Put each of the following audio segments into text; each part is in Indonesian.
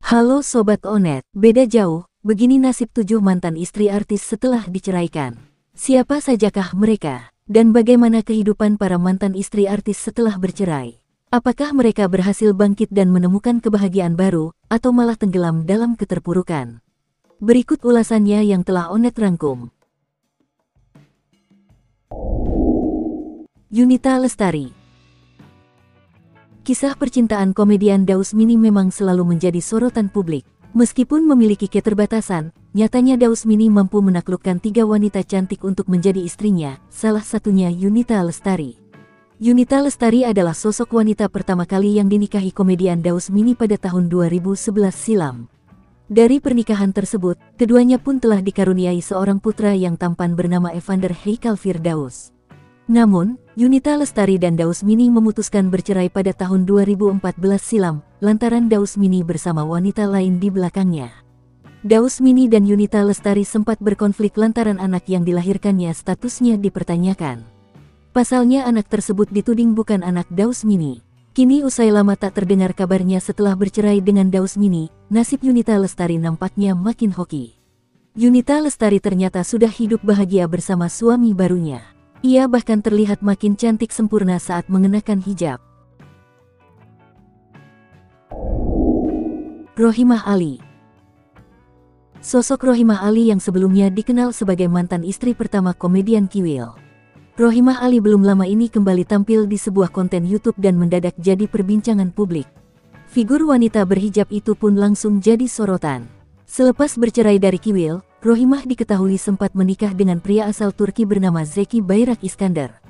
Halo Sobat Onet, beda jauh, begini nasib 7 mantan istri artis setelah diceraikan. Siapa sajakah mereka? Dan bagaimana kehidupan para mantan istri artis setelah bercerai? Apakah mereka berhasil bangkit dan menemukan kebahagiaan baru, atau malah tenggelam dalam keterpurukan? Berikut ulasannya yang telah Onet rangkum. Yunita Lestari. Kisah percintaan komedian Daus Mini memang selalu menjadi sorotan publik. Meskipun memiliki keterbatasan, nyatanya Daus Mini mampu menaklukkan 3 wanita cantik untuk menjadi istrinya, salah satunya Yunita Lestari. Yunita Lestari adalah sosok wanita pertama kali yang dinikahi komedian Daus Mini pada tahun 2011 silam. Dari pernikahan tersebut, keduanya pun telah dikaruniai seorang putra yang tampan bernama Evander Haikal Firdaus. Namun, Yunita Lestari dan Daus Mini memutuskan bercerai pada tahun 2014 silam, lantaran Daus Mini bersama wanita lain di belakangnya. Daus Mini dan Yunita Lestari sempat berkonflik lantaran anak yang dilahirkannya statusnya dipertanyakan. Pasalnya anak tersebut dituding bukan anak Daus Mini. Kini usai lama tak terdengar kabarnya setelah bercerai dengan Daus Mini, nasib Yunita Lestari nampaknya makin hoki. Yunita Lestari ternyata sudah hidup bahagia bersama suami barunya. Ia bahkan terlihat makin cantik sempurna saat mengenakan hijab. Rohimah Ali. Sosok Rohimah Ali yang sebelumnya dikenal sebagai mantan istri pertama komedian Kiwil. Rohimah Ali belum lama ini kembali tampil di sebuah konten YouTube dan mendadak jadi perbincangan publik. Figur wanita berhijab itu pun langsung jadi sorotan. Selepas bercerai dari Kiwil, Rohimah diketahui sempat menikah dengan pria asal Turki bernama Zeki Bayrak Iskandar.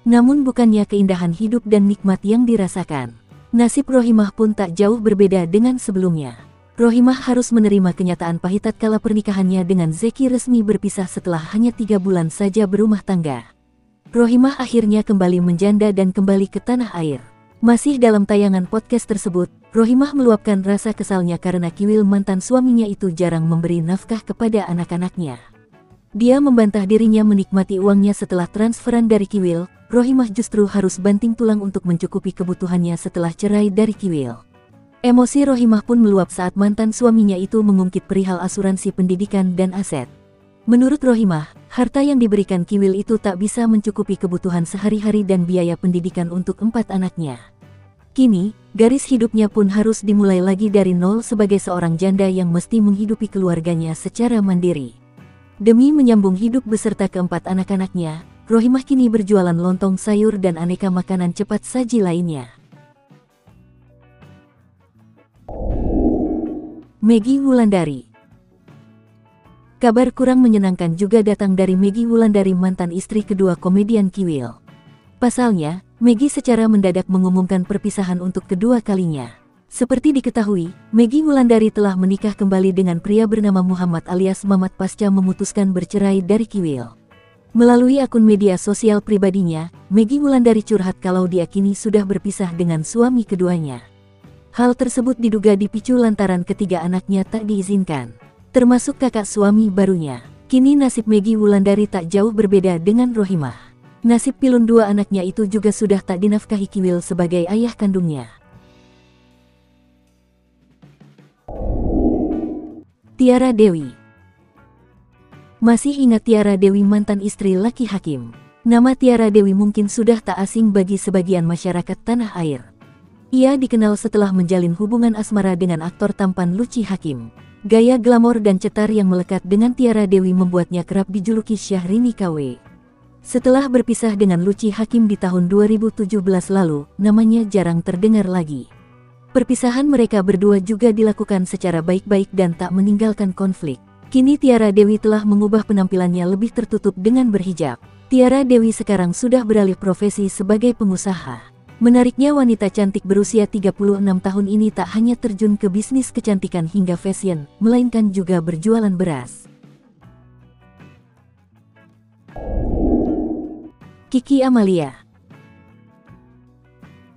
Namun bukannya keindahan hidup dan nikmat yang dirasakan. Nasib Rohimah pun tak jauh berbeda dengan sebelumnya. Rohimah harus menerima kenyataan pahit tatkala pernikahannya dengan Zeki resmi berpisah setelah hanya 3 bulan saja berumah tangga. Rohimah akhirnya kembali menjanda dan kembali ke tanah air. Masih dalam tayangan podcast tersebut, Rohimah meluapkan rasa kesalnya karena Kiwil mantan suaminya itu jarang memberi nafkah kepada anak-anaknya. Dia membantah dirinya menikmati uangnya setelah transferan dari Kiwil. Rohimah justru harus banting tulang untuk mencukupi kebutuhannya setelah cerai dari Kiwil. Emosi Rohimah pun meluap saat mantan suaminya itu mengungkit perihal asuransi pendidikan dan aset. Menurut Rohimah, harta yang diberikan Kiwil itu tak bisa mencukupi kebutuhan sehari-hari dan biaya pendidikan untuk 4 anaknya. Kini, garis hidupnya pun harus dimulai lagi dari nol sebagai seorang janda yang mesti menghidupi keluarganya secara mandiri. Demi menyambung hidup beserta keempat anak-anaknya, Rohimah kini berjualan lontong sayur dan aneka makanan cepat saji lainnya. Meggy Wulandari. Kabar kurang menyenangkan juga datang dari Meggy Wulandari, mantan istri kedua komedian Kiwil. Pasalnya, Meggy secara mendadak mengumumkan perpisahan untuk kedua kalinya. Seperti diketahui, Meggy Wulandari telah menikah kembali dengan pria bernama Muhammad alias Mamat pasca memutuskan bercerai dari Kiwil. Melalui akun media sosial pribadinya, Meggy Wulandari curhat kalau dia kini sudah berpisah dengan suami keduanya. Hal tersebut diduga dipicu lantaran ketiga anaknya tak diizinkan, termasuk kakak suami barunya. Kini nasib Meggy Wulandari tak jauh berbeda dengan Rohimah. Nasib pilun 2 anaknya itu juga sudah tak dinafkahi Kiwil sebagai ayah kandungnya. Tiara Dewi. Masih ingat Tiara Dewi, mantan istri Lucky Hakim? Nama Tiara Dewi mungkin sudah tak asing bagi sebagian masyarakat tanah air. Ia dikenal setelah menjalin hubungan asmara dengan aktor tampan Lucky Hakim. Gaya glamor dan cetar yang melekat dengan Tiara Dewi membuatnya kerap dijuluki Syahrini KW. Setelah berpisah dengan Lucky Hakim di tahun 2017 lalu, namanya jarang terdengar lagi. Perpisahan mereka berdua juga dilakukan secara baik-baik dan tak meninggalkan konflik. Kini Tiara Dewi telah mengubah penampilannya lebih tertutup dengan berhijab. Tiara Dewi sekarang sudah beralih profesi sebagai pengusaha. Menariknya, wanita cantik berusia 36 tahun ini tak hanya terjun ke bisnis kecantikan hingga fashion, melainkan juga berjualan beras. Kiki Amalia.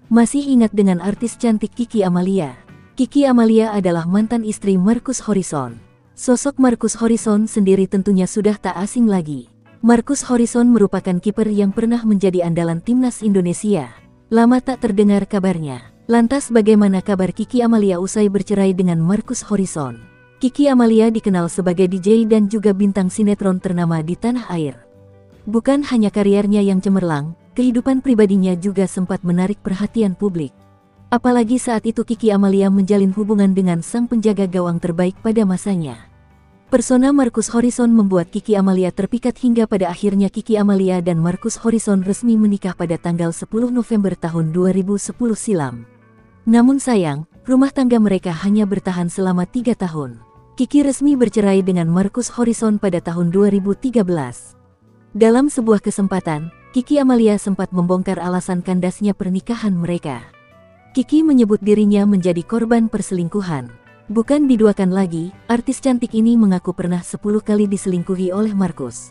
Masih ingat dengan artis cantik Kiki Amalia? Kiki Amalia adalah mantan istri Marcus Horizon. Sosok Marcus Horizon sendiri tentunya sudah tak asing lagi. Marcus Horizon merupakan kiper yang pernah menjadi andalan timnas Indonesia. Lama tak terdengar kabarnya. Lantas bagaimana kabar Kiki Amalia usai bercerai dengan Marcus Horizon? Kiki Amalia dikenal sebagai DJ dan juga bintang sinetron ternama di tanah air. Bukan hanya kariernya yang cemerlang, kehidupan pribadinya juga sempat menarik perhatian publik. Apalagi saat itu Kiki Amalia menjalin hubungan dengan sang penjaga gawang terbaik pada masanya. Persona Marcus Horizon membuat Kiki Amalia terpikat hingga pada akhirnya Kiki Amalia dan Marcus Horizon resmi menikah pada tanggal 10 November tahun 2010 silam. Namun sayang, rumah tangga mereka hanya bertahan selama 3 tahun. Kiki resmi bercerai dengan Marcus Horizon pada tahun 2013. Dalam sebuah kesempatan, Kiki Amalia sempat membongkar alasan kandasnya pernikahan mereka. Kiki menyebut dirinya menjadi korban perselingkuhan. Bukan diduakan lagi, artis cantik ini mengaku pernah 10 kali diselingkuhi oleh Marcus.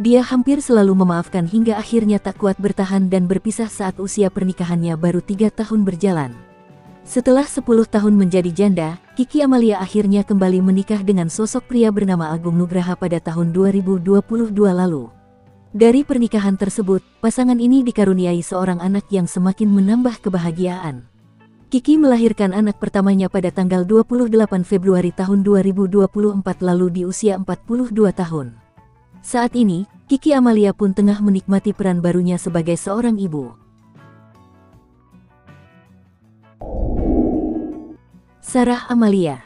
Dia hampir selalu memaafkan hingga akhirnya tak kuat bertahan dan berpisah saat usia pernikahannya baru 3 tahun berjalan. Setelah 10 tahun menjadi janda, Kiki Amalia akhirnya kembali menikah dengan sosok pria bernama Agung Nugraha pada tahun 2022 lalu. Dari pernikahan tersebut, pasangan ini dikaruniai seorang anak yang semakin menambah kebahagiaan. Kiki melahirkan anak pertamanya pada tanggal 28 Februari tahun 2024 lalu di usia 42 tahun. Saat ini, Kiki Amalia pun tengah menikmati peran barunya sebagai seorang ibu. Sarah Amalia.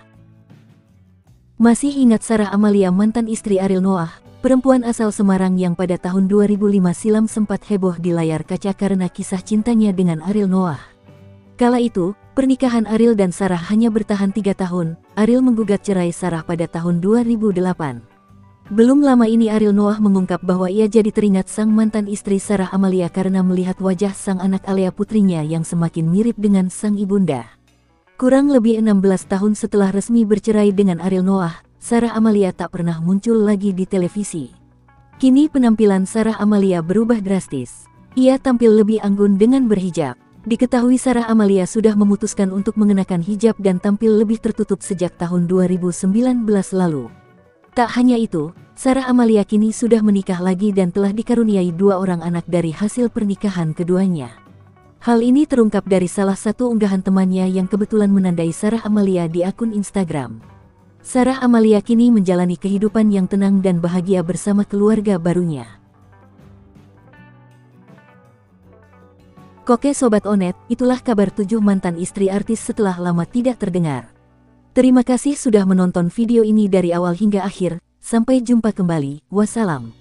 Masih ingat Sarah Amalia, mantan istri Ariel Noah, perempuan asal Semarang yang pada tahun 2005 silam sempat heboh di layar kaca karena kisah cintanya dengan Ariel Noah. Kala itu, pernikahan Ariel dan Sarah hanya bertahan 3 tahun. Ariel menggugat cerai Sarah pada tahun 2008. Belum lama ini Ariel Noah mengungkap bahwa ia jadi teringat sang mantan istri Sarah Amalia karena melihat wajah sang anak Alea putrinya yang semakin mirip dengan sang ibunda. Kurang lebih 16 tahun setelah resmi bercerai dengan Ariel Noah, Sarah Amalia tak pernah muncul lagi di televisi. Kini penampilan Sarah Amalia berubah drastis. Ia tampil lebih anggun dengan berhijab. Diketahui Sarah Amalia sudah memutuskan untuk mengenakan hijab dan tampil lebih tertutup sejak tahun 2019 lalu. Tak hanya itu, Sarah Amalia kini sudah menikah lagi dan telah dikaruniai 2 orang anak dari hasil pernikahan keduanya. Hal ini terungkap dari salah satu unggahan temannya yang kebetulan menandai Sarah Amalia di akun Instagram. Sarah Amalia kini menjalani kehidupan yang tenang dan bahagia bersama keluarga barunya. Oke Sobat Onet, itulah kabar 7 mantan istri artis setelah lama tidak terdengar. Terima kasih sudah menonton video ini dari awal hingga akhir, sampai jumpa kembali, wassalam.